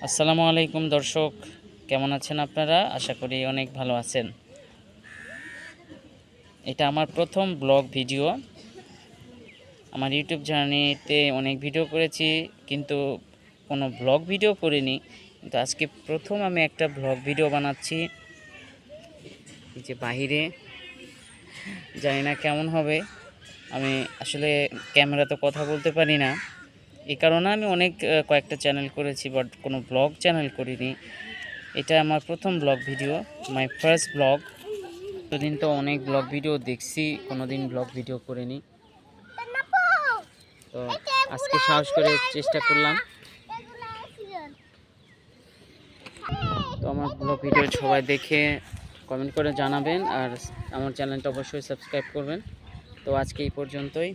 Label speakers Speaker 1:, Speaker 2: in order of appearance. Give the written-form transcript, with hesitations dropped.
Speaker 1: আসসালামু আলাইকুম দর্শক, কেমন আছেন আপনারা? আশা করি অনেক ভালো আছেন। এটা আমার প্রথম ব্লগ ভিডিও। আমার ইউটিউব জার্নিতে অনেক ভিডিও করেছি, কিন্তু কোনো ব্লগ ভিডিও করিনি। কিন্তু আজকে প্রথম আমি একটা ব্লগ ভিডিও বানাচ্ছি। এই যে বাহিরে, জানি না কেমন হবে। আমি আসলে ক্যামেরাতে কথা বলতে পারি না, এই কারণে আমি কয়েকটা চ্যানেল করেছি, বাট কোনো ব্লগ চ্যানেল করিনি। এটা আমার প্রথম blog video, my first blog. এতদিন তো অনেক ব্লগ ভিডিও দেখছি, কোনোদিন ব্লগ ভিডিও করিনি। তো আজকে সাহস করে চেষ্টা করলাম। তো আমার ব্লগ ভিডিও সবাই দেখে কমেন্ট করে জানাবেন, আর আমার চ্যানেলটা অবশ্যই সাবস্ক্রাইব করবেন। তো আজকে এই পর্যন্তই।